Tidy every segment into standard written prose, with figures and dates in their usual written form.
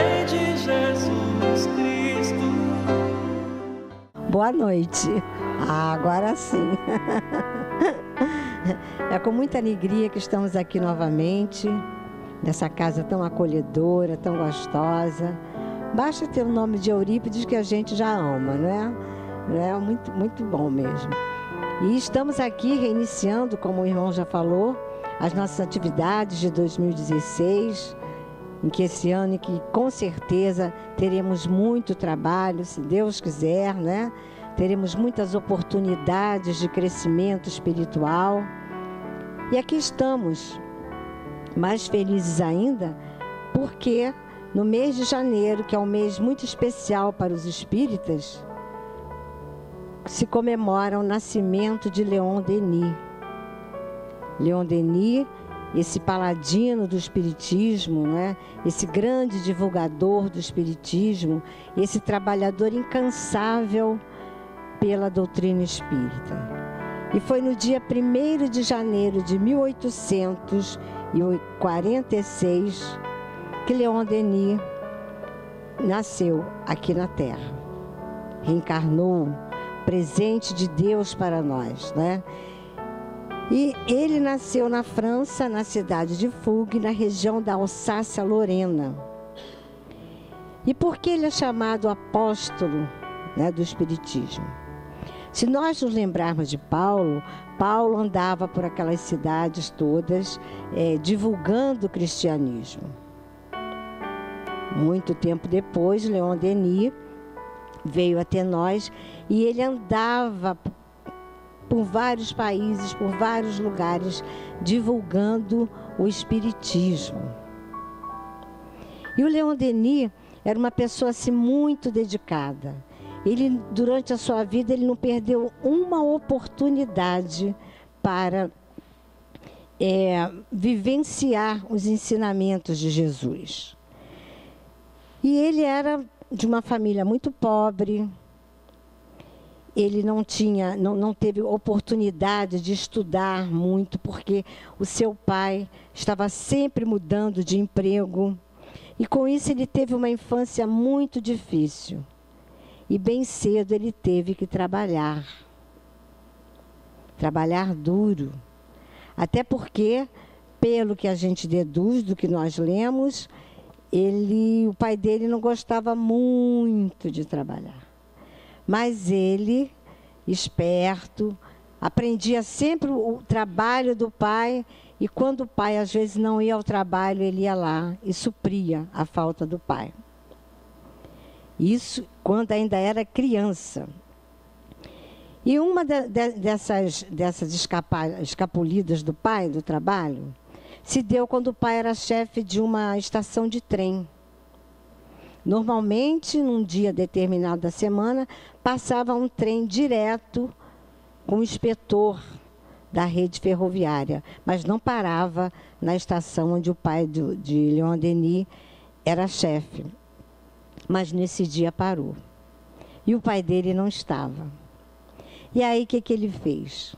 Vem de Jesus Cristo. Boa noite. Agora sim. É com muita alegria que estamos aqui novamente, nessa casa tão acolhedora, tão gostosa. Basta ter o nome de Eurípides que a gente já ama, não é? É muito, muito bom mesmo. E estamos aqui reiniciando, como o irmão já falou, as nossas atividades de 2016, em que esse ano, em que com certeza teremos muito trabalho, se Deus quiser, né? Teremos muitas oportunidades de crescimento espiritual. E aqui estamos, mais felizes ainda, porque no mês de janeiro, que é um mês muito especial para os espíritas, se comemora o nascimento de Leon Denis. Leon Denis, esse paladino do espiritismo, né? Esse grande divulgador do espiritismo, esse trabalhador incansável pela doutrina espírita. E foi no dia 1º de janeiro de 1846 que Leon Denis nasceu aqui na Terra. Reencarnou, presente de Deus para nós, né? E ele nasceu na França, na cidade de Fougue, na região da Alsácia-Lorena. E por que ele é chamado apóstolo, né, do Espiritismo? Se nós nos lembrarmos de Paulo, Paulo andava por aquelas cidades todas, divulgando o cristianismo. Muito tempo depois, Leon Denis veio até nós e ele andava por vários países, por vários lugares, divulgando o espiritismo. E o Leon Denis era uma pessoa assim, muito dedicada. Ele, durante a sua vida, ele não perdeu uma oportunidade para vivenciar os ensinamentos de Jesus. E ele era de uma família muito pobre. Ele não teve oportunidade de estudar muito, porque o seu pai estava sempre mudando de emprego. E com isso ele teve uma infância muito difícil. E bem cedo ele teve que trabalhar. Trabalhar duro. Até porque, pelo que a gente deduz do que nós lemos, o pai dele não gostava muito de trabalhar. Mas ele, esperto, aprendia sempre o trabalho do pai, e quando o pai às vezes não ia ao trabalho, ele ia lá e supria a falta do pai. Isso quando ainda era criança. E uma dessas escapulidas do pai, do trabalho, se deu quando o pai era chefe de uma estação de trem. Normalmente, num dia determinado da semana, passava um trem direto com o inspetor da rede ferroviária, mas não parava na estação onde o pai de Leon Denis era chefe. Mas nesse dia parou. E o pai dele não estava. E aí, o que ele fez?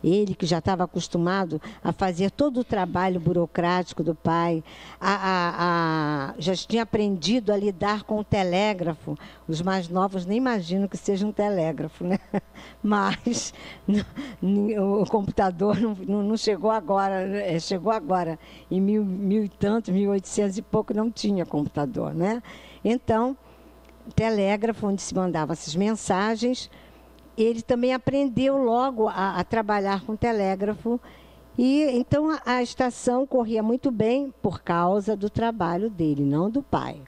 Ele, que já estava acostumado a fazer todo o trabalho burocrático do pai, já tinha aprendido a lidar com o telégrafo. Os mais novos nem imaginam que seja um telégrafo, né? Mas o computador não chegou agora, chegou agora. Em mil e tanto, 1800 e pouco, não tinha computador, né? Então, telégrafo, onde se mandavam essas mensagens. Ele também aprendeu logo a trabalhar com telégrafo. E então a estação corria muito bem por causa do trabalho dele, não do pai.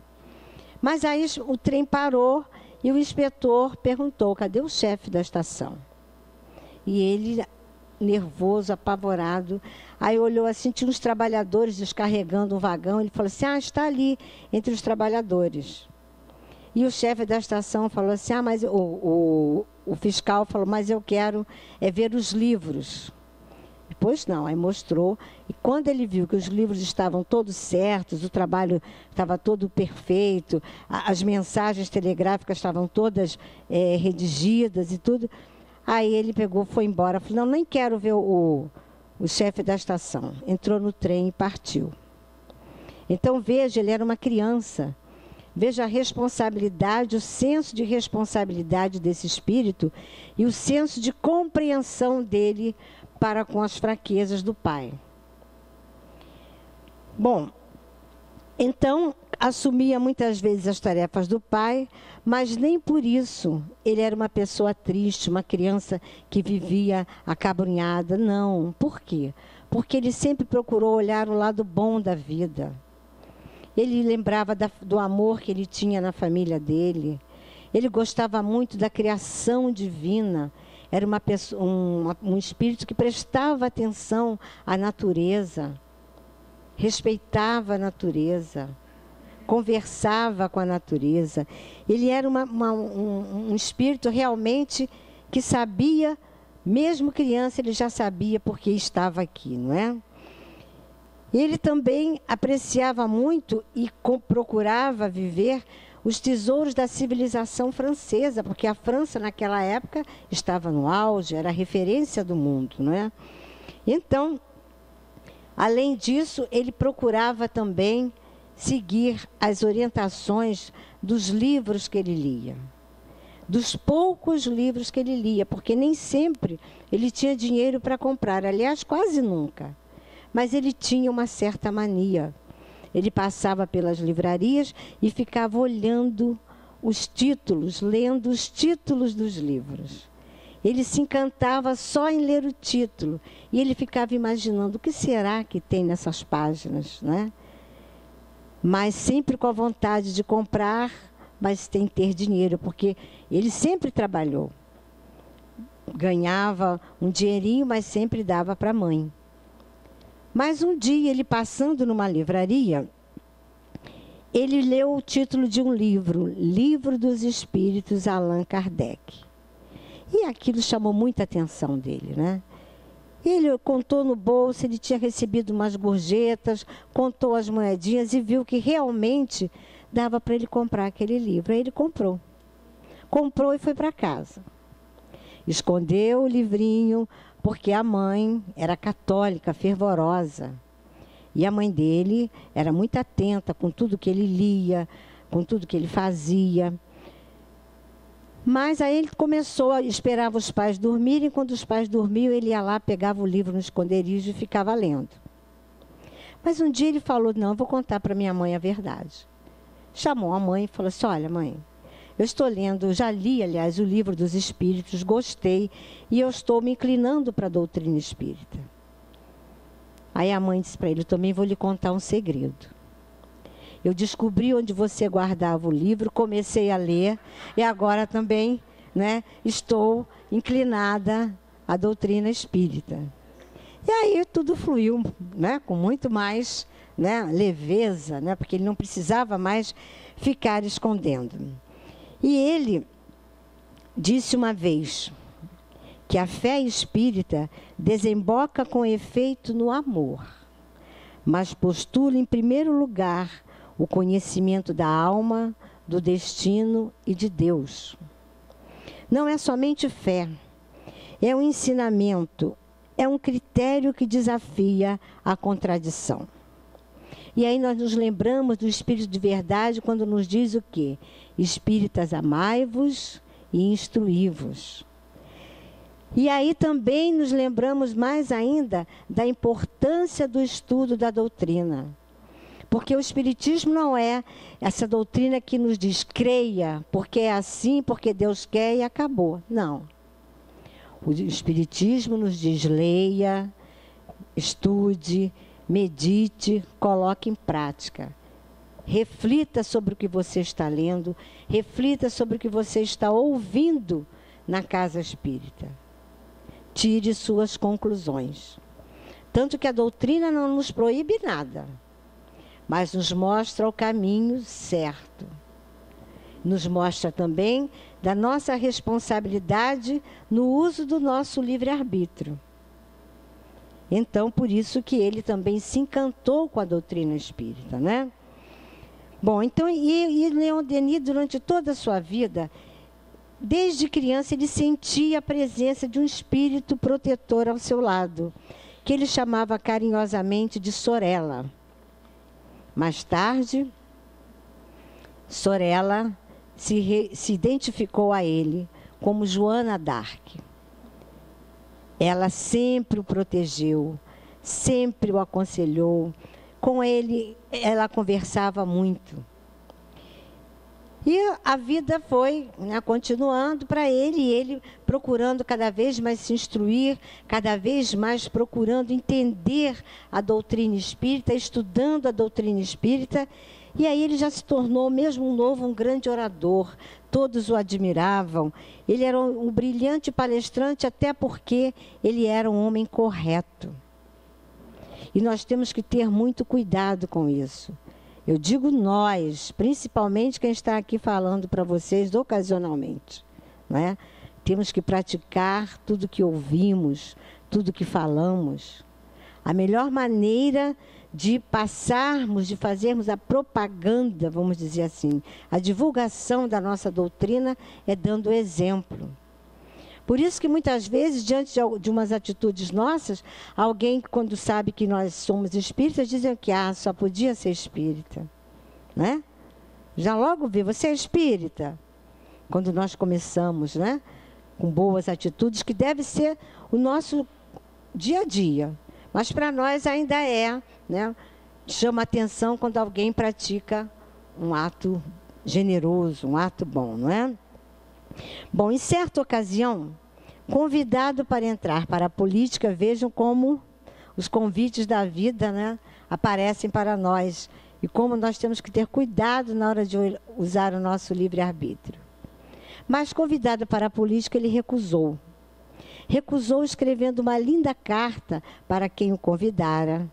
Mas aí o trem parou e o inspetor perguntou: cadê o chefe da estação? E ele, nervoso, apavorado, aí olhou assim, tinha uns trabalhadores descarregando um vagão. Ele falou assim: está ali, entre os trabalhadores. E o chefe da estação falou assim: mas o fiscal falou: mas eu quero ver os livros. Depois não, aí mostrou. E quando ele viu que os livros estavam todos certos, o trabalho estava todo perfeito, as mensagens telegráficas estavam todas redigidas e tudo, aí ele pegou, foi embora. Falou: não, nem quero ver o chefe da estação. Entrou no trem e partiu. Então, veja, ele era uma criança. veja a responsabilidade, o senso de responsabilidade desse espírito e o senso de compreensão dele para com as fraquezas do pai. Bom, então, assumia muitas vezes as tarefas do pai, mas nem por isso ele era uma pessoa triste, uma criança que vivia acabrunhada. Não. Por quê? Porque ele sempre procurou olhar o lado bom da vida. Ele lembrava do amor que ele tinha na família dele. Ele gostava muito da criação divina. Era um espírito que prestava atenção à natureza, respeitava a natureza, conversava com a natureza. Ele era um espírito realmente que sabia, mesmo criança, ele já sabia porque estava aqui, não é? Ele também apreciava muito e procurava viver os tesouros da civilização francesa, porque a França, naquela época, estava no auge, era a referência do mundo, não é? Então, além disso, ele procurava também seguir as orientações dos livros que ele lia, dos poucos livros que ele lia, porque nem sempre ele tinha dinheiro para comprar, aliás, quase nunca. Mas ele tinha uma certa mania. Ele passava pelas livrarias e ficava olhando os títulos, lendo os títulos dos livros. Ele se encantava só em ler o título e ele ficava imaginando o que será que tem nessas páginas, né? Mas sempre com a vontade de comprar, mas sem ter dinheiro, porque ele sempre trabalhou. Ganhava um dinheirinho, mas sempre dava para a mãe. Mas um dia, ele passando numa livraria, ele leu o título de um livro, Livro dos Espíritos, Allan Kardec. E aquilo chamou muita atenção dele, né? Ele contou no bolso, ele tinha recebido umas gorjetas, contou as moedinhas e viu que realmente dava para ele comprar aquele livro. Aí ele comprou. Comprou e foi para casa. Escondeu o livrinho, porque a mãe era católica, fervorosa. E a mãe dele era muito atenta com tudo que ele lia, com tudo que ele fazia. Mas aí ele começou, esperava os pais dormirem. Quando os pais dormiam, ele ia lá, pegava o livro no esconderijo e ficava lendo. Mas um dia ele falou, não, eu vou contar para minha mãe a verdade. Chamou a mãe e falou assim, olha mãe, eu estou lendo, já li, aliás, o Livro dos Espíritos, gostei, e eu estou me inclinando para a doutrina espírita. Aí a mãe disse para ele, eu também vou lhe contar um segredo. Eu descobri onde você guardava o livro, comecei a ler, e agora também, né, estou inclinada à doutrina espírita. E aí tudo fluiu, né, com muito mais, né, leveza, né, porque ele não precisava mais ficar escondendo. E ele disse uma vez que a fé espírita desemboca com efeito no amor, mas postula em primeiro lugar o conhecimento da alma, do destino e de Deus. Não é somente fé, é um ensinamento, é um critério que desafia a contradição. E aí nós nos lembramos do Espírito de Verdade quando nos diz o quê? Espíritas, amai-vos e instruí-vos. E aí também nos lembramos mais ainda da importância do estudo da doutrina. Porque o Espiritismo não é essa doutrina que nos diz, creia, porque é assim, porque Deus quer e acabou. Não. O Espiritismo nos diz, leia, estude, medite, coloque em prática. Reflita sobre o que você está lendo, reflita sobre o que você está ouvindo na casa espírita. Tire suas conclusões. Tanto que a doutrina não nos proíbe nada, mas nos mostra o caminho certo. Nos mostra também da nossa responsabilidade no uso do nosso livre-arbítrio. Então, por isso que ele também se encantou com a doutrina espírita, né? Bom, então, e Leon Denis, durante toda a sua vida, desde criança, ele sentia a presença de um espírito protetor ao seu lado, que ele chamava carinhosamente de Sorella. Mais tarde, Sorella se identificou a ele como Joana d'Arc. Ela sempre o protegeu, sempre o aconselhou. Com ele, ela conversava muito. E a vida foi, né, continuando para ele, e ele procurando cada vez mais se instruir, cada vez mais procurando entender a doutrina espírita, estudando a doutrina espírita. E aí ele já se tornou, mesmo novo, um grande orador. Todos o admiravam. Ele era um brilhante palestrante, até porque ele era um homem correto. E nós temos que ter muito cuidado com isso. Eu digo nós, principalmente quem está aqui falando para vocês ocasionalmente, não é? Temos que praticar tudo que ouvimos, tudo que falamos. A melhor maneira de passarmos, de fazermos a propaganda, vamos dizer assim, a divulgação da nossa doutrina é dando exemplo. Por isso que muitas vezes, diante de umas atitudes nossas, alguém, quando sabe que nós somos espíritas, dizem que só podia ser espírita. Né? Já logo vê, você é espírita. Quando nós começamos, né, com boas atitudes, que deve ser o nosso dia a dia. Mas para nós ainda é, né, chama atenção quando alguém pratica um ato generoso, um ato bom, não é? Bom, em certa ocasião, convidado para entrar para a política, vejam como os convites da vida, né, aparecem para nós e como nós temos que ter cuidado na hora de usar o nosso livre-arbítrio. Mas convidado para a política, ele recusou. Recusou escrevendo uma linda carta para quem o convidara.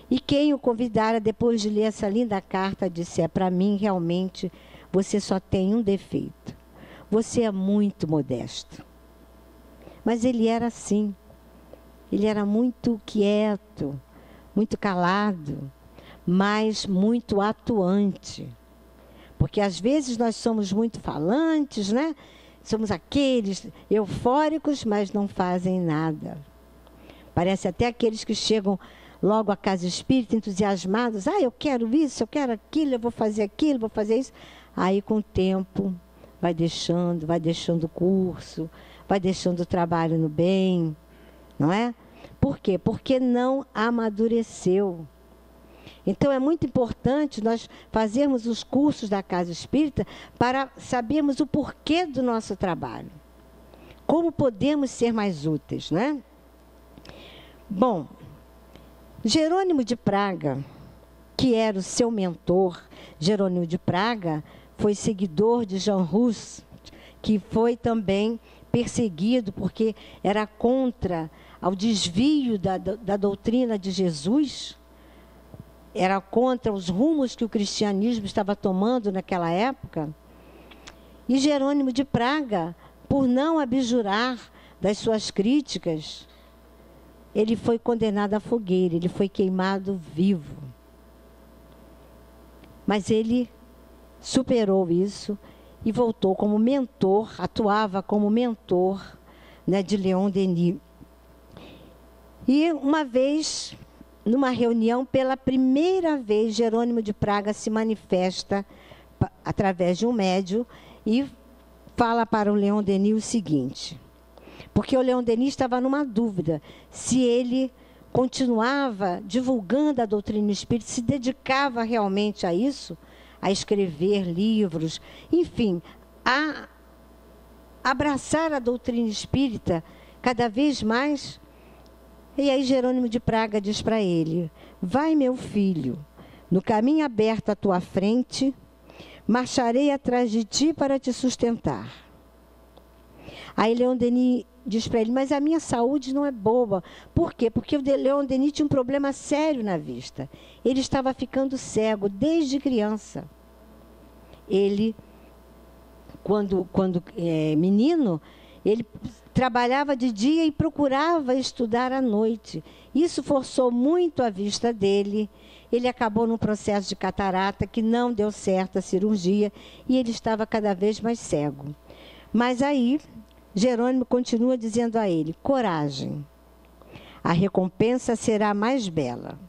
E quem o convidara, depois de ler essa linda carta, disse: para mim, realmente, você só tem um defeito. Você é muito modesto. Mas ele era assim. Ele era muito quieto, muito calado, mas muito atuante. Porque às vezes nós somos muito falantes, né? Somos aqueles eufóricos, mas não fazem nada. Parece até aqueles que chegam logo à casa espírita entusiasmados. Eu quero isso, eu quero aquilo, eu vou fazer aquilo, vou fazer isso. Aí, com o tempo, vai deixando o curso, vai deixando o trabalho no bem, não é? Por quê? Porque não amadureceu. Então, é muito importante nós fazermos os cursos da Casa Espírita para sabermos o porquê do nosso trabalho. Como podemos ser mais úteis, né? Bom, Jerônimo de Praga, que era o seu mentor, Jerônimo de Praga foi seguidor de Jean Hus, que foi também perseguido porque era contra ao desvio da doutrina de Jesus, era contra os rumos que o cristianismo estava tomando naquela época. E Jerônimo de Praga, por não abjurar das suas críticas, ele foi condenado à fogueira, ele foi queimado vivo. Mas ele superou isso e voltou como mentor, atuava como mentor, né, de Leon Denis. E uma vez, numa reunião, pela primeira vez, Jerônimo de Praga se manifesta através de um médium e fala para o Leon Denis o seguinte, porque o Leon Denis estava numa dúvida se ele continuava divulgando a doutrina espírita, se dedicava realmente a isso, a escrever livros, enfim, a abraçar a doutrina espírita cada vez mais. E aí Jerônimo de Praga diz para ele: vai, meu filho, no caminho aberto à tua frente, marcharei atrás de ti para te sustentar. Aí Leon Denis diz para ele: mas a minha saúde não é boa. Por quê? Porque o Leon Denis tinha um problema sério na vista. Ele estava ficando cego desde criança. Ele, quando menino, ele trabalhava de dia e procurava estudar à noite. Isso forçou muito a vista dele. Ele acabou num processo de catarata que não deu certo a cirurgia e ele estava cada vez mais cego. Mas aí Jerônimo continua dizendo a ele: coragem, a recompensa será mais bela.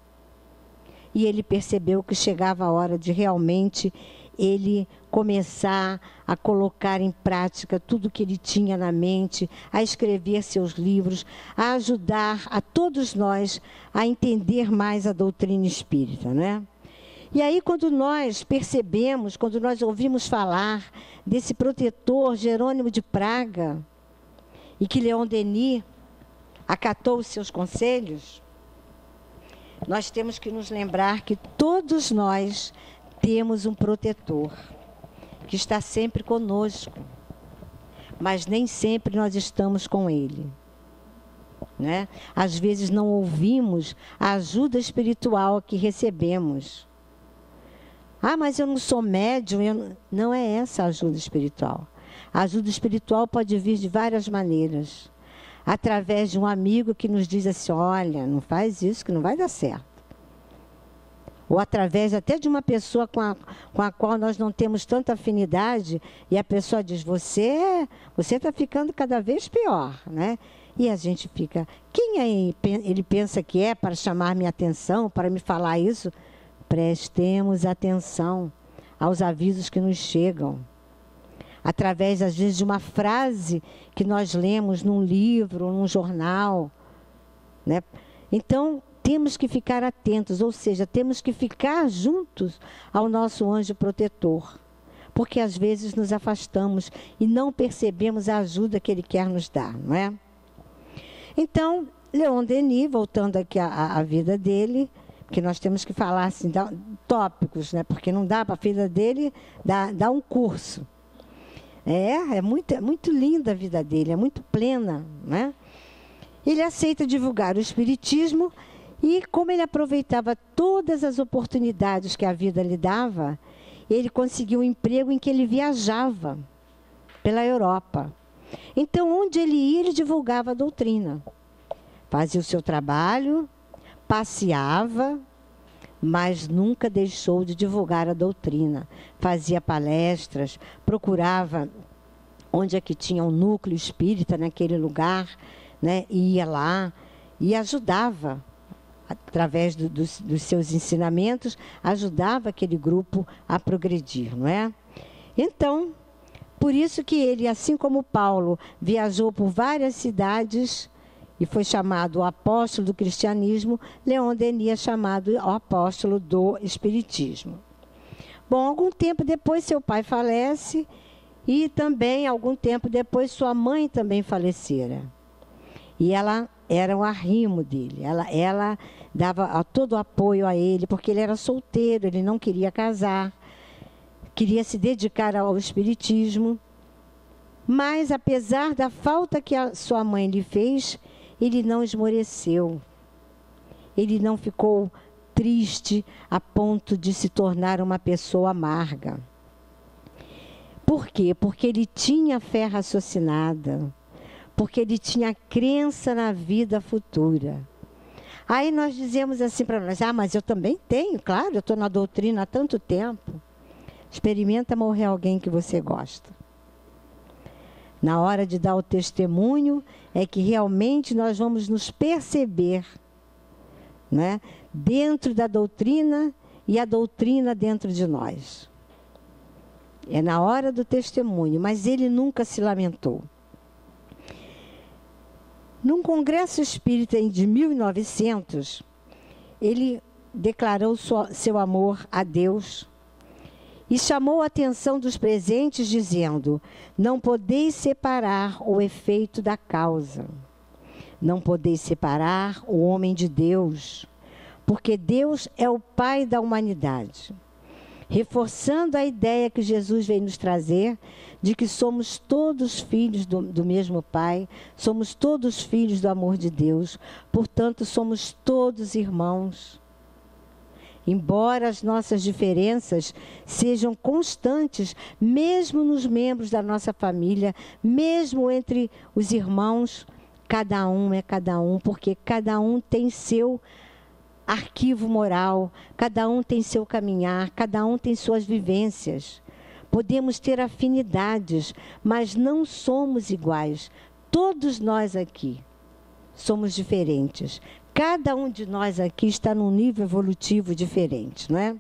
E ele percebeu que chegava a hora de realmente ele começar a colocar em prática tudo que ele tinha na mente, a escrever seus livros, a ajudar a todos nós a entender mais a doutrina espírita, né? E aí, quando nós percebemos, quando nós ouvimos falar desse protetor Jerônimo de Praga, e que Leon Denis acatou os seus conselhos, nós temos que nos lembrar que todos nós temos um protetor, que está sempre conosco, mas nem sempre nós estamos com ele, né? Às vezes não ouvimos a ajuda espiritual que recebemos. Ah, mas eu não sou médium. Não é essa a ajuda espiritual. A ajuda espiritual pode vir de várias maneiras. Através de um amigo que nos diz assim, olha, não faz isso que não vai dar certo. Ou através até de uma pessoa com a qual nós não temos tanta afinidade, e a pessoa diz, você está ficando cada vez pior, né? E a gente fica, quem aí ele pensa que é para chamar minha atenção, para me falar isso? Prestemos atenção aos avisos que nos chegam. Através, às vezes, de uma frase que nós lemos num livro, num jornal, né? Então, temos que ficar atentos, ou seja, temos que ficar juntos ao nosso anjo protetor. Porque, às vezes, nos afastamos e não percebemos a ajuda que ele quer nos dar, não é? Então, Leon Denis, voltando aqui à vida dele, que nós temos que falar assim, tópicos, né? Porque não dá para a vida dele dar um curso. É muito linda a vida dele, é muito plena, né? Ele aceita divulgar o espiritismo e, como ele aproveitava todas as oportunidades que a vida lhe dava, ele conseguiu um emprego em que ele viajava pela Europa. Então, onde ele ia, ele divulgava a doutrina. Fazia o seu trabalho, passeava, mas nunca deixou de divulgar a doutrina. Fazia palestras, procurava onde é que tinha um núcleo espírita naquele lugar, né? Ia lá e ajudava, através dos seus ensinamentos, ajudava aquele grupo a progredir, não é? Então, por isso que ele, assim como Paulo, viajou por várias cidades e foi chamado o apóstolo do cristianismo, Leon Denis é chamado o apóstolo do espiritismo. Bom, algum tempo depois seu pai falece e também, algum tempo depois, sua mãe também falecera. E ela era um arrimo dele, ela dava todo o apoio a ele, porque ele era solteiro, ele não queria casar, queria se dedicar ao espiritismo. Mas, apesar da falta que a sua mãe lhe fez, ele não esmoreceu. Ele não ficou triste a ponto de se tornar uma pessoa amarga. Por quê? Porque ele tinha fé raciocinada. Porque ele tinha crença na vida futura. Aí nós dizemos assim para nós, mas eu também tenho, claro, eu estou na doutrina há tanto tempo. Experimenta morrer alguém que você gosta. Na hora de dar o testemunho, é que realmente nós vamos nos perceber, né, dentro da doutrina e a doutrina dentro de nós. É na hora do testemunho, mas ele nunca se lamentou. Num congresso espírita de 1900, ele declarou seu amor a Deus e chamou a atenção dos presentes dizendo, não podeis separar o efeito da causa. Não podeis separar o homem de Deus, porque Deus é o Pai da humanidade. Reforçando a ideia que Jesus veio nos trazer, de que somos todos filhos do mesmo Pai, somos todos filhos do amor de Deus, portanto somos todos irmãos. Embora as nossas diferenças sejam constantes, mesmo nos membros da nossa família, mesmo entre os irmãos, cada um é cada um, porque cada um tem seu arquivo moral, cada um tem seu caminhar, cada um tem suas vivências. Podemos ter afinidades, mas não somos iguais. Todos nós aqui somos diferentes. Cada um de nós aqui está num nível evolutivo diferente, não é?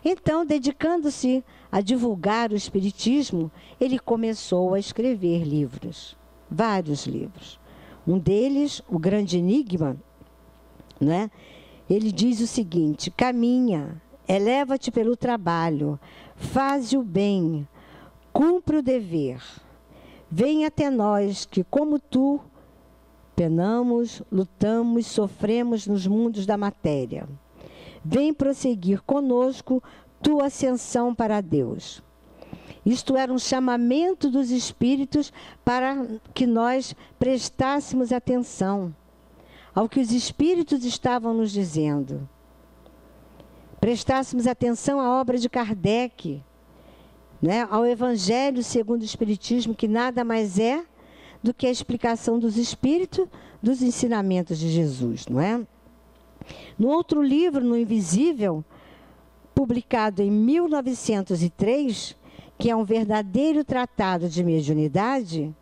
Então, dedicando-se a divulgar o Espiritismo, ele começou a escrever livros, vários livros. Um deles, O Grande Enigma, né? Ele diz o seguinte: caminha, eleva-te pelo trabalho, faze o bem, cumpre o dever. Vem até nós que, como tu, penamos, lutamos, sofremos nos mundos da matéria. Vem prosseguir conosco tua ascensão para Deus. Isto era um chamamento dos espíritos para que nós prestássemos atenção ao que os espíritos estavam nos dizendo. Prestássemos atenção à obra de Kardec, né, ao Evangelho segundo o Espiritismo, que nada mais é do que a explicação dos espíritos dos ensinamentos de Jesus, não é? No outro livro, No Invisível, publicado em 1903, que é um verdadeiro tratado de mediunidade,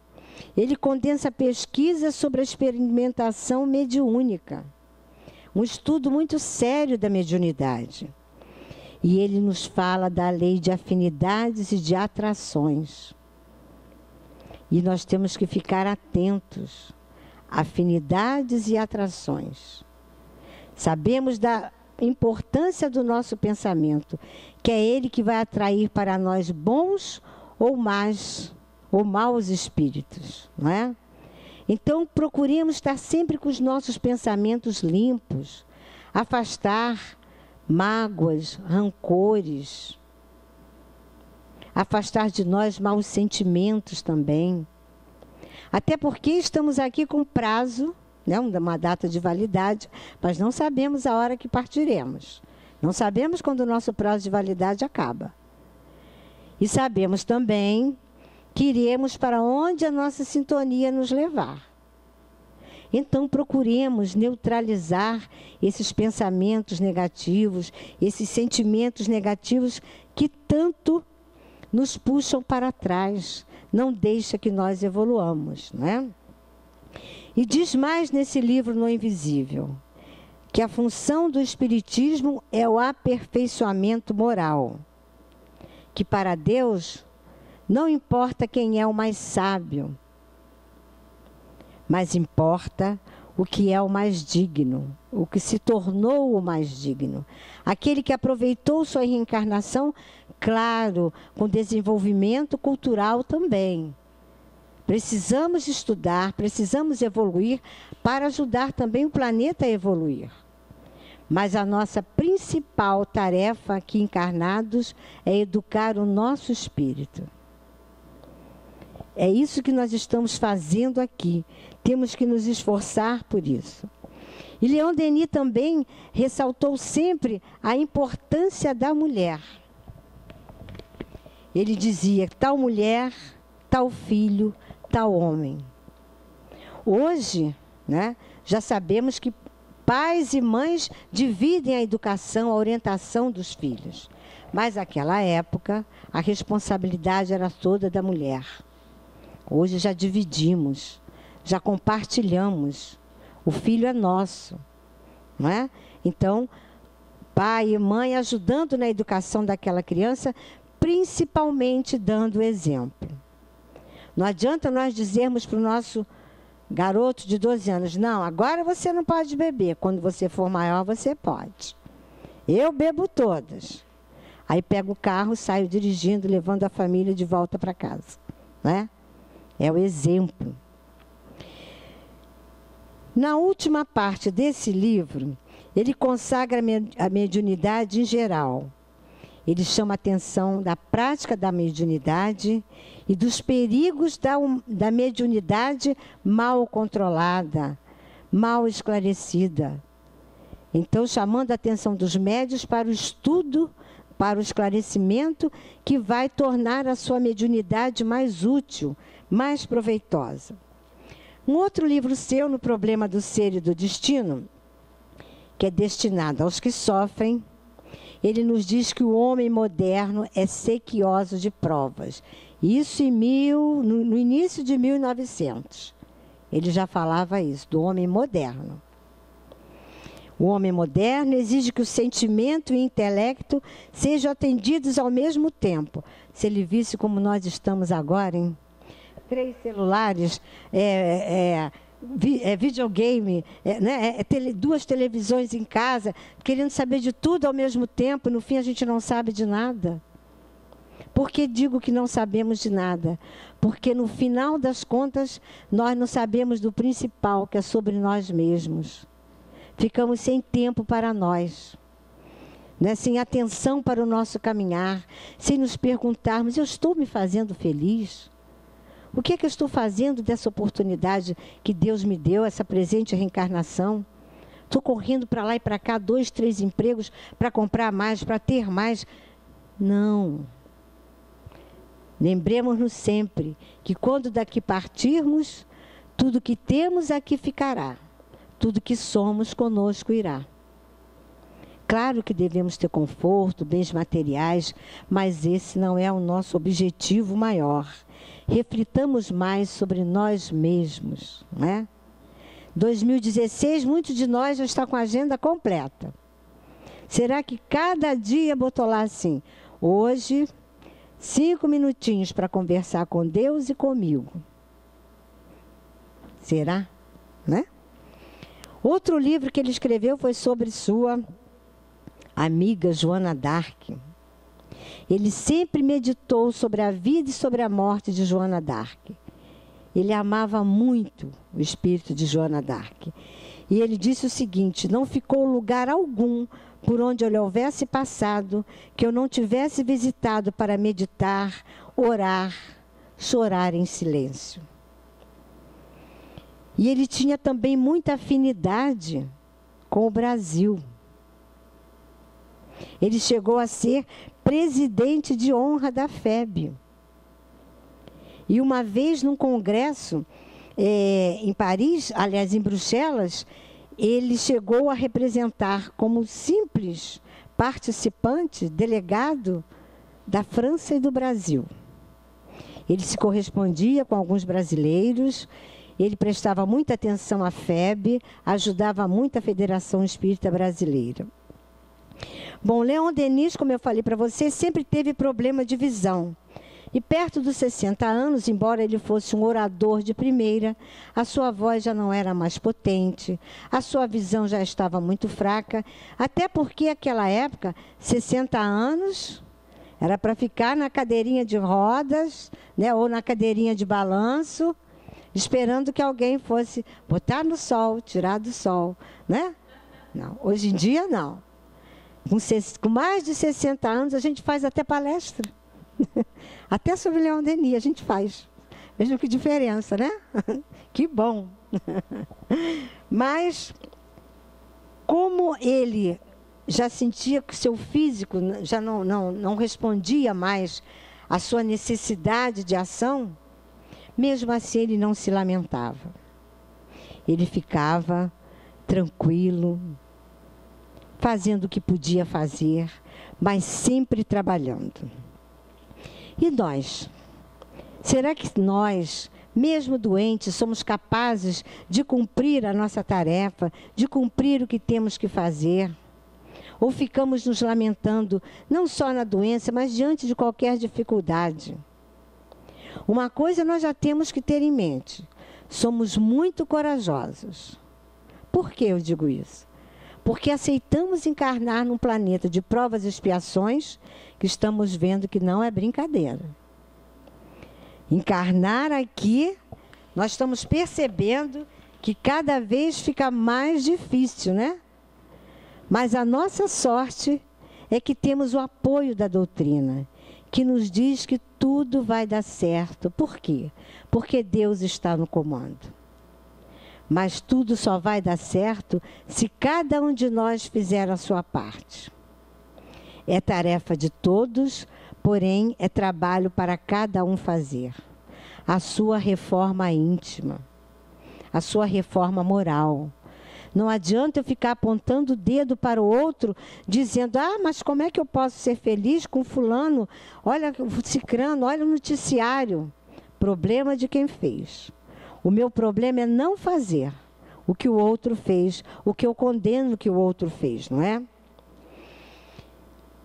ele condensa pesquisas sobre a experimentação mediúnica, um estudo muito sério da mediunidade. E ele nos fala da lei de afinidades e de atrações. E nós temos que ficar atentos. Afinidades e atrações. Sabemos da importância do nosso pensamento, que é ele que vai atrair para nós bons ou maus espíritos, não é? Então, procuremos estar sempre com os nossos pensamentos limpos, afastar mágoas, rancores, afastar de nós maus sentimentos também. Até porque estamos aqui com prazo, né, uma data de validade, mas não sabemos a hora que partiremos. Não sabemos quando o nosso prazo de validade acaba. E sabemos também que iremos para onde a nossa sintonia nos levar. Então, procuremos neutralizar esses pensamentos negativos, esses sentimentos negativos que tanto nos puxam para trás, não deixa que nós evoluamos, não é? E diz mais nesse livro, No Invisível, que a função do Espiritismo é o aperfeiçoamento moral, que para Deus não importa quem é o mais sábio, mas importa o que é o mais digno, o que se tornou o mais digno. Aquele que aproveitou sua reencarnação, claro, com desenvolvimento cultural também. Precisamos estudar, precisamos evoluir para ajudar também o planeta a evoluir. Mas a nossa principal tarefa aqui encarnados é educar o nosso espírito. É isso que nós estamos fazendo aqui. Temos que nos esforçar por isso. E Leon Denis também ressaltou sempre a importância da mulher. Ele dizia: tal mulher, tal filho, tal homem. Hoje, né, já sabemos que pais e mães dividem a educação, a orientação dos filhos. Mas naquela época, a responsabilidade era toda da mulher. Hoje já dividimos, já compartilhamos. O filho é nosso, não é? Então, pai e mãe ajudando na educação daquela criança, principalmente dando exemplo. Não adianta nós dizermos para o nosso garoto de 12 anos, não, agora você não pode beber, quando você for maior você pode. Eu bebo todas. Aí pego o carro, saio dirigindo, levando a família de volta para casa, né? É o exemplo. Na última parte desse livro, ele consagra a mediunidade em geral. Ele chama a atenção da prática da mediunidade e dos perigos da mediunidade mal controlada, mal esclarecida. Então, chamando a atenção dos médiuns para o estudo, para o esclarecimento, que vai tornar a sua mediunidade mais útil, mais proveitosa. Um outro livro seu, No Problema do Ser e do Destino, que é destinado aos que sofrem, ele nos diz que o homem moderno é sequioso de provas. Isso no início de 1900. Ele já falava isso, do homem moderno. O homem moderno exige que o sentimento e o intelecto sejam atendidos ao mesmo tempo. Se ele visse como nós estamos agora, hein? 3 celulares, videogame, né? 2 televisões em casa, querendo saber de tudo ao mesmo tempo, no fim a gente não sabe de nada. Por que digo que não sabemos de nada? Porque no final das contas, nós não sabemos do principal, que é sobre nós mesmos. Ficamos sem tempo para nós, né? Sem atenção para o nosso caminhar, sem nos perguntarmos, eu estou me fazendo feliz? O que é que eu estou fazendo dessa oportunidade que Deus me deu, essa presente reencarnação? Estou correndo para lá e para cá, 2, 3 empregos para comprar mais, para ter mais. Não. Lembremos-nos sempre que quando daqui partirmos, tudo que temos aqui ficará. Tudo que somos conosco irá. Claro que devemos ter conforto, bens materiais, mas esse não é o nosso objetivo maior. Reflitamos mais sobre nós mesmos, né? 2016, muitos de nós já estão com a agenda completa. Será que cada dia botou lá assim, hoje, 5 minutinhos para conversar com Deus e comigo? Será? Né? Outro livro que ele escreveu foi sobre sua amiga Joana d'Arc. Ele sempre meditou sobre a vida e sobre a morte de Joana d'Arc. Ele amava muito o espírito de Joana d'Arc. E ele disse o seguinte, não ficou lugar algum por onde ele houvesse passado que eu não tivesse visitado para meditar, orar, chorar em silêncio. E ele tinha também muita afinidade com o Brasil. Ele chegou a ser presidente de honra da FEB. E uma vez num congresso em Paris, aliás, em Bruxelas, ele chegou a representar como simples participante, delegado da França e do Brasil. Ele se correspondia com alguns brasileiros, ele prestava muita atenção à FEB, ajudava muito a Federação Espírita Brasileira. Bom, Leon Denis, como eu falei para você, sempre teve problema de visão. E perto dos 60 anos, embora ele fosse um orador de primeira, a sua voz já não era mais potente, a sua visão já estava muito fraca, até porque naquela época, 60 anos, era para ficar na cadeirinha de rodas, né, ou na cadeirinha de balanço, esperando que alguém fosse botar no sol, tirar do sol, né? Não, hoje em dia não. Com mais de 60 anos, a gente faz até palestra. Até sobre Leon Denis a gente faz. Vejam que diferença, né? Que bom. Mas, como ele já sentia que seu físico já não respondia mais à sua necessidade de ação, mesmo assim ele não se lamentava. Ele ficava tranquilo, fazendo o que podia fazer, mas sempre trabalhando. E nós? Será que nós, mesmo doentes, somos capazes de cumprir a nossa tarefa, de cumprir o que temos que fazer? Ou ficamos nos lamentando, não só na doença, mas diante de qualquer dificuldade? Uma coisa nós já temos que ter em mente, somos muito corajosos. Por que eu digo isso? Porque aceitamos encarnar num planeta de provas e expiações que estamos vendo que não é brincadeira. Encarnar aqui, nós estamos percebendo que cada vez fica mais difícil, né? Mas a nossa sorte é que temos o apoio da doutrina, que nos diz que tudo vai dar certo. Por quê? Porque Deus está no comando. Mas tudo só vai dar certo se cada um de nós fizer a sua parte. É tarefa de todos, porém é trabalho para cada um fazer. A sua reforma íntima, a sua reforma moral. Não adianta eu ficar apontando o dedo para o outro, dizendo, mas como é que eu posso ser feliz com fulano? Olha o cicrano, olha o noticiário. Problema de quem fez. O meu problema é não fazer. o que o outro fez, o que eu condeno que o outro fez, não é?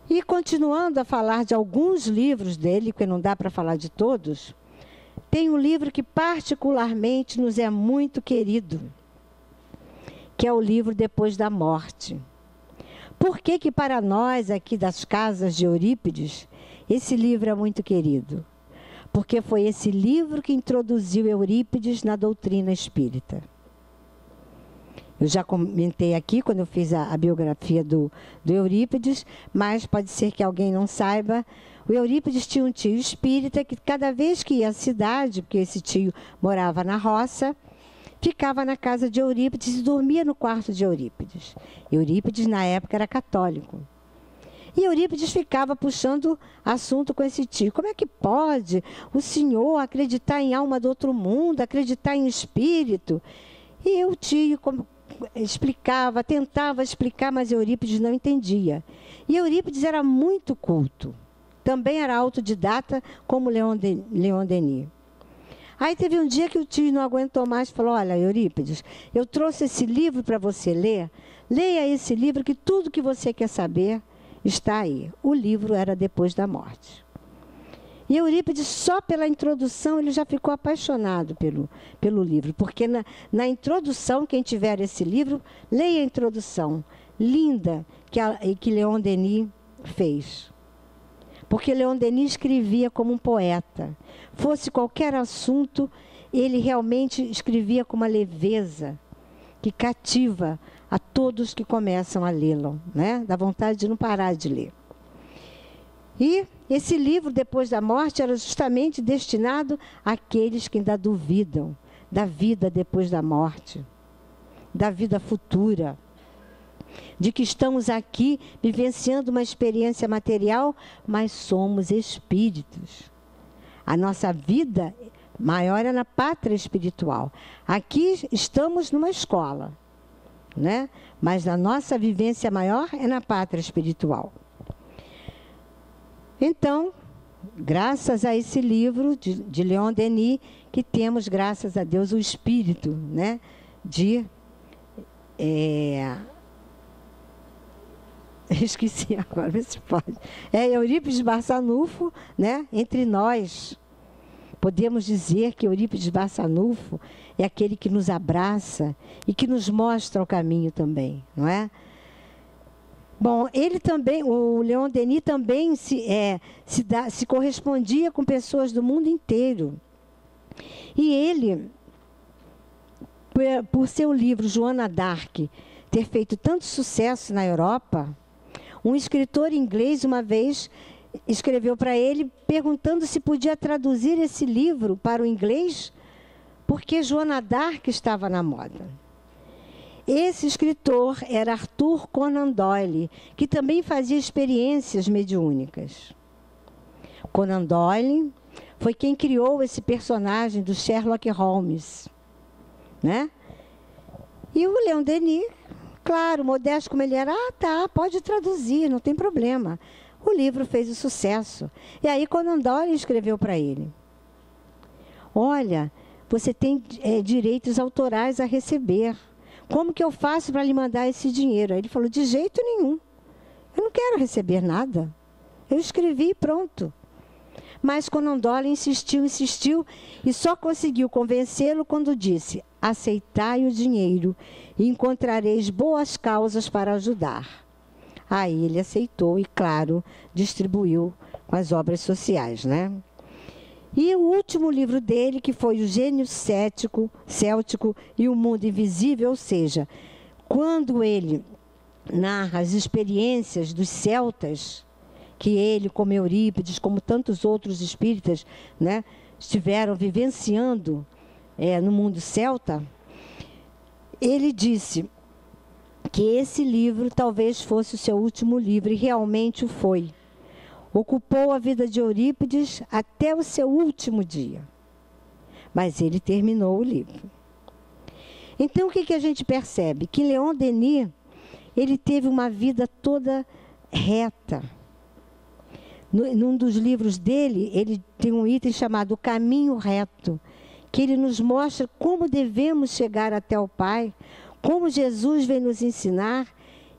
E continuando a falar de alguns livros dele, porque não dá para falar de todos, tem um livro que particularmente nos é muito querido, que é o livro Depois da Morte. Por que que para nós aqui das casas de Eurípides, esse livro é muito querido? Porque foi esse livro que introduziu Eurípides na doutrina espírita. Eu já comentei aqui, quando eu fiz a biografia do Eurípides, mas pode ser que alguém não saiba. O Eurípides tinha um tio espírita que cada vez que ia à cidade, porque esse tio morava na roça, ficava na casa de Eurípides e dormia no quarto de Eurípides. Eurípides, na época, era católico. E Eurípides ficava puxando assunto com esse tio. Como é que pode o senhor acreditar em alma do outro mundo, acreditar em espírito? E o tio explicava, tentava explicar, mas Eurípides não entendia. E Eurípides era muito culto. Também era autodidata, como Leon Denis. Aí teve um dia que o tio não aguentou mais e falou: olha, Eurípides, eu trouxe esse livro para você ler. Leia esse livro que tudo que você quer saber está aí. O livro era Depois da Morte. E Eurípides, só pela introdução, ele já ficou apaixonado pelo livro. Porque na introdução, quem tiver esse livro, leia a introdução. Linda, que Leon Denis fez. Porque Leon Denis escrevia como um poeta. Fosse qualquer assunto, ele realmente escrevia com uma leveza que cativa a todos que começam a lê-lo, né? Dá vontade de não parar de ler. E esse livro, Depois da Morte, era justamente destinado àqueles que ainda duvidam da vida depois da morte, da vida futura, de que estamos aqui vivenciando uma experiência material, mas somos espíritos. A nossa vida maior é na pátria espiritual. Aqui estamos numa escola, né? Mas a nossa vivência maior é na pátria espiritual. Então, graças a esse livro de Leon Denis, que temos, graças a Deus, o espírito, né, esqueci agora, vê se pode. Eurípides Barçanufo, né, entre nós. Podemos dizer que Eurípides Barçanufo é aquele que nos abraça e que nos mostra o caminho também, não é? Bom, ele também, o Leon Denis também se correspondia com pessoas do mundo inteiro. E ele, por seu livro Joana d'Arc ter feito tanto sucesso na Europa, um escritor inglês uma vez escreveu para ele perguntando se podia traduzir esse livro para o inglês, porque Joana d'Arc estava na moda. Esse escritor era Arthur Conan Doyle, que também fazia experiências mediúnicas. Conan Doyle foi quem criou esse personagem do Sherlock Holmes, né? E o Leon Denis, claro, modesto como ele era, pode traduzir, não tem problema. O livro fez o sucesso. E aí Conan Doyle escreveu para ele: olha, você tem direitos autorais a receber. Como que eu faço para lhe mandar esse dinheiro? Aí ele falou: de jeito nenhum. Eu não quero receber nada. Eu escrevi e pronto. Mas Conan Doyle insistiu e só conseguiu convencê-lo quando disse: aceitai o dinheiro e encontrareis boas causas para ajudar. Aí ele aceitou e, claro, distribuiu com as obras sociais, né? E o último livro dele, que foi O Gênio Céltico e o Mundo Invisível, ou seja, quando ele narra as experiências dos celtas, que ele, como Eurípides, como tantos outros espíritas, né, estiveram vivenciando no mundo celta, ele disse que esse livro talvez fosse o seu último livro, e realmente o foi. Ocupou a vida de Eurípides até o seu último dia. Mas ele terminou o livro. Então, o que a gente percebe? Que Leon Denis, ele teve uma vida toda reta. Num dos livros dele, ele tem um item chamado O Caminho Reto, que ele nos mostra como devemos chegar até o Pai, como Jesus vem nos ensinar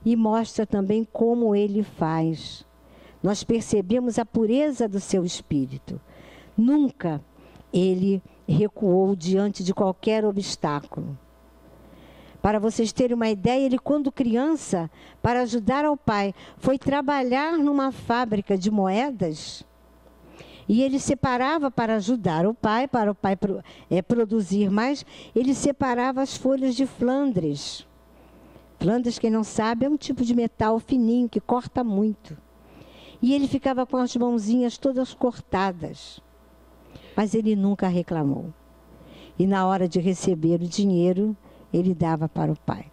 e mostra também como ele faz. Nós percebemos a pureza do seu espírito. Nunca ele recuou diante de qualquer obstáculo. Para vocês terem uma ideia, ele, quando criança, para ajudar ao pai, foi trabalhar numa fábrica de moedas. E ele separava para ajudar o pai, para o pai produzir mais, ele separava as folhas de Flandres. Flandres, quem não sabe, é um tipo de metal fininho que corta muito. E ele ficava com as mãozinhas todas cortadas. Mas ele nunca reclamou. E na hora de receber o dinheiro, ele dava para o pai.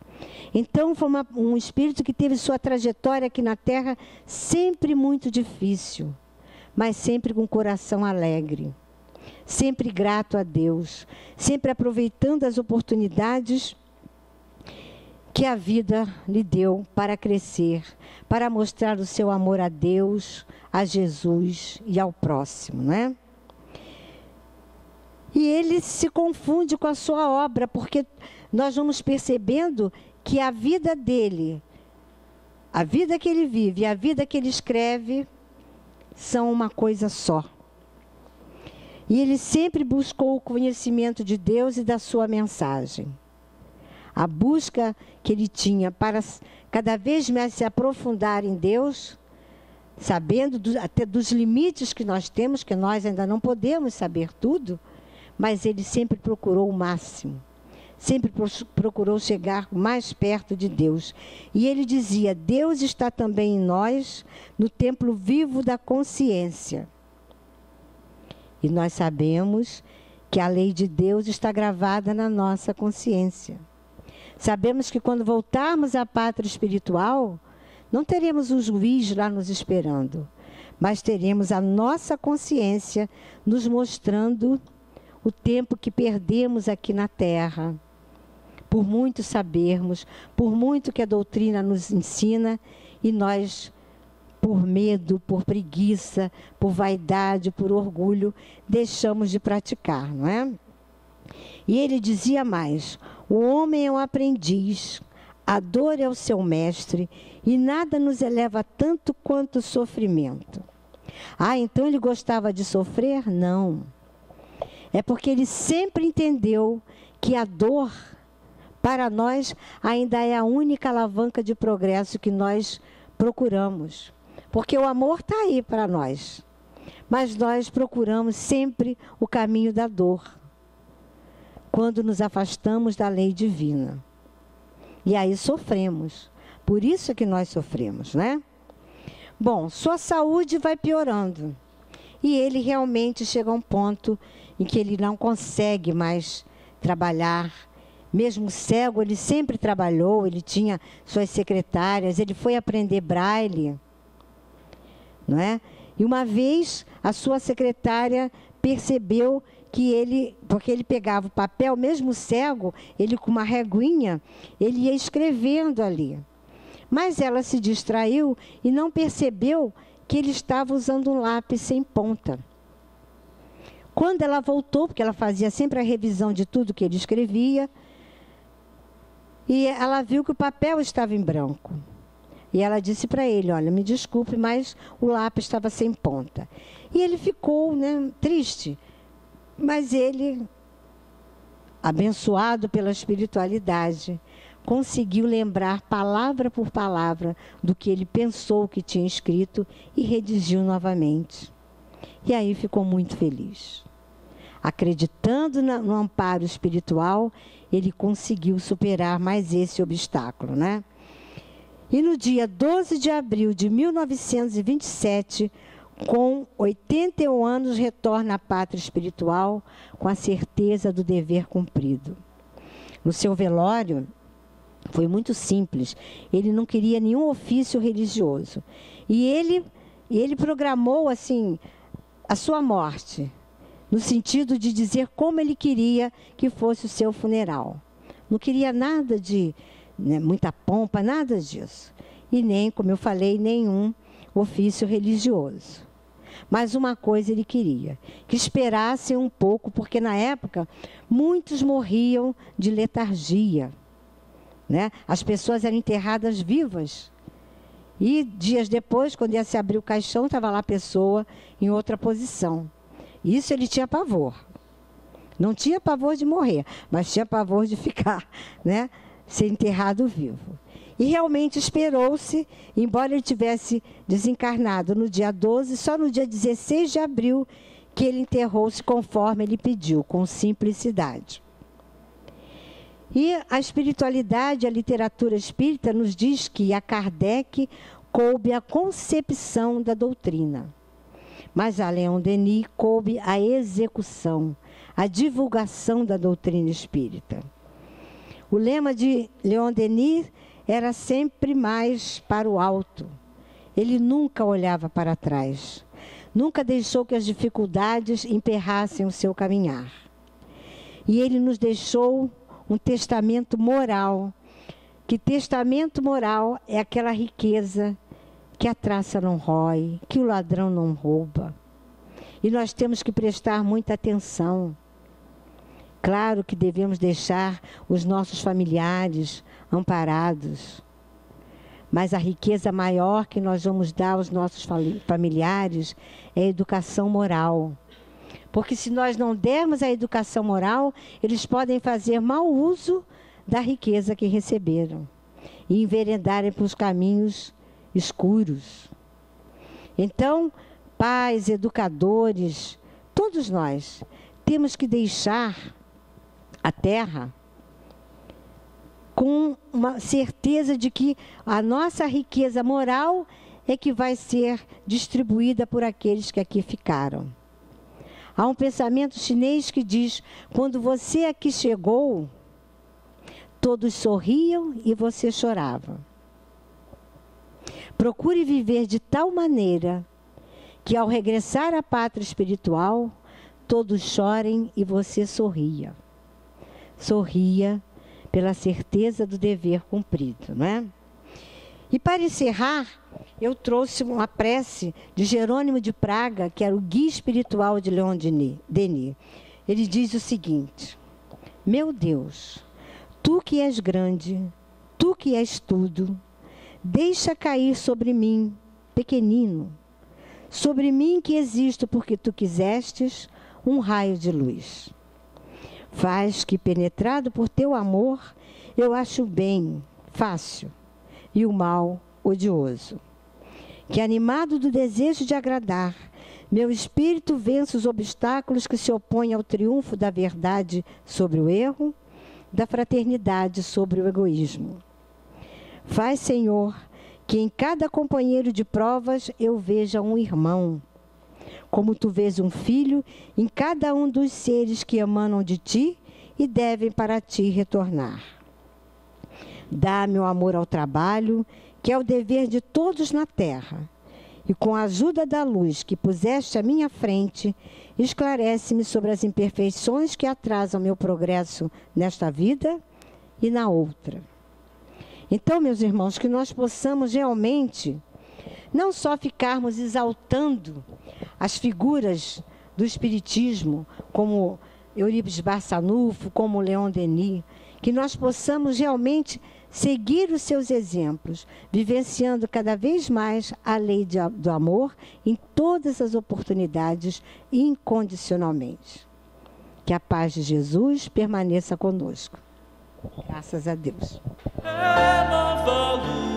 Então, foi um espírito que teve sua trajetória aqui na Terra sempre muito difícil, mas sempre com o coração alegre, sempre grato a Deus, sempre aproveitando as oportunidades que a vida lhe deu para crescer, para mostrar o seu amor a Deus, a Jesus e ao próximo, não é? E ele se confunde com a sua obra, porque nós vamos percebendo que a vida dele, a vida que ele vive e a vida que ele escreve são uma coisa só. E ele sempre buscou o conhecimento de Deus e da sua mensagem. A busca que ele tinha para cada vez mais se aprofundar em Deus, sabendo até dos limites que nós temos, que nós ainda não podemos saber tudo, mas ele sempre procurou o máximo. Sempre procurou chegar mais perto de Deus. E ele dizia, Deus está também em nós, no templo vivo da consciência. E nós sabemos que a lei de Deus está gravada na nossa consciência. Sabemos que quando voltarmos à pátria espiritual, não teremos um juiz lá nos esperando, mas teremos a nossa consciência nos mostrando o tempo que perdemos aqui na Terra. Por muito sabermos, por muito que a doutrina nos ensina, e nós, por medo, por preguiça, por vaidade, por orgulho, deixamos de praticar, não é? E ele dizia mais, o homem é um aprendiz, a dor é o seu mestre, e nada nos eleva tanto quanto o sofrimento. Ah, então ele gostava de sofrer? Não. É porque ele sempre entendeu que a dor, para nós, ainda é a única alavanca de progresso que nós procuramos. Porque o amor está aí para nós. Mas nós procuramos sempre o caminho da dor, quando nos afastamos da lei divina. E aí sofremos. Por isso é que nós sofremos, né? Bom, sua saúde vai piorando. E ele realmente chega a um ponto em que ele não consegue mais trabalhar. Mesmo cego, ele sempre trabalhou, ele tinha suas secretárias, ele foi aprender braille, não é? E uma vez a sua secretária percebeu que ele, porque ele pegava o papel, mesmo cego, ele com uma reguinha, ele ia escrevendo ali. Mas ela se distraiu e não percebeu que ele estava usando um lápis sem ponta. Quando ela voltou, porque ela fazia sempre a revisão de tudo que ele escrevia, e ela viu que o papel estava em branco. E ela disse para ele, olha, me desculpe, mas o lápis estava sem ponta. E ele ficou, né, triste. Mas ele, abençoado pela espiritualidade, conseguiu lembrar palavra por palavra do que ele pensou que tinha escrito e redigiu novamente. E aí ficou muito feliz. Acreditando no amparo espiritual, ele conseguiu superar mais esse obstáculo, né? E no dia 12 de abril de 1927, com 81 anos, retorna à pátria espiritual com a certeza do dever cumprido. No seu velório, foi muito simples. Ele não queria nenhum ofício religioso. E ele programou assim a sua morte, no sentido de dizer como ele queria que fosse o seu funeral. Não queria nada de muita pompa, nada disso. E nem, como eu falei, nenhum ofício religioso. Mas uma coisa ele queria, que esperassem um pouco, porque na época muitos morriam de letargia, né? As pessoas eram enterradas vivas. E dias depois, quando ia se abrir o caixão, estava lá a pessoa em outra posição. Isso ele tinha pavor. Não tinha pavor de morrer, mas tinha pavor de ficar, né? Ser enterrado vivo. E realmente esperou-se, embora ele tivesse desencarnado no dia 12, só no dia 16 de abril que ele enterrou-se conforme ele pediu, com simplicidade. E a espiritualidade, a literatura espírita nos diz que a Kardec coube a concepção da doutrina, mas a Leon Denis coube a execução, a divulgação da doutrina espírita. O lema de Leon Denis era sempre mais para o alto. Ele nunca olhava para trás. Nunca deixou que as dificuldades emperrassem o seu caminhar. E ele nos deixou um testamento moral. Que testamento moral é aquela riqueza que a traça não rói, que o ladrão não rouba. E nós temos que prestar muita atenção. Claro que devemos deixar os nossos familiares amparados, mas a riqueza maior que nós vamos dar aos nossos familiares é a educação moral. Porque se nós não dermos a educação moral, eles podem fazer mau uso da riqueza que receberam e enveredarem para os caminhos escuros. Então, pais, educadores, todos nós temos que deixar a terra com uma certeza de que a nossa riqueza moral é que vai ser distribuída por aqueles que aqui ficaram. Há um pensamento chinês que diz: quando você aqui chegou, todos sorriam e você chorava. Procure viver de tal maneira que ao regressar à pátria espiritual, todos chorem e você sorria. Sorria pela certeza do dever cumprido, não é? E para encerrar, eu trouxe uma prece de Jerônimo de Praga, que era o guia espiritual de Leon Denis. Ele diz o seguinte: meu Deus, tu que és grande, tu que és tudo, deixa cair sobre mim, pequenino, sobre mim que existo porque tu quisestes, um raio de luz. Faz que, penetrado por teu amor, eu acho o bem fácil e o mal odioso. Que, animado do desejo de agradar, meu espírito vença os obstáculos que se opõem ao triunfo da verdade sobre o erro, da fraternidade sobre o egoísmo. Faz, Senhor, que em cada companheiro de provas eu veja um irmão, como tu vês um filho em cada um dos seres que emanam de ti e devem para ti retornar. Dá meu amor ao trabalho, que é o dever de todos na terra, e com a ajuda da luz que puseste à minha frente, esclarece-me sobre as imperfeições que atrasam meu progresso nesta vida e na outra. Então, meus irmãos, que nós possamos realmente não só ficarmos exaltando as figuras do Espiritismo, como Eurípides Barçanufo, como Leon Denis, que nós possamos realmente seguir os seus exemplos, vivenciando cada vez mais a lei do amor em todas as oportunidades, incondicionalmente. Que a paz de Jesus permaneça conosco. Graças a Deus. É nova luz.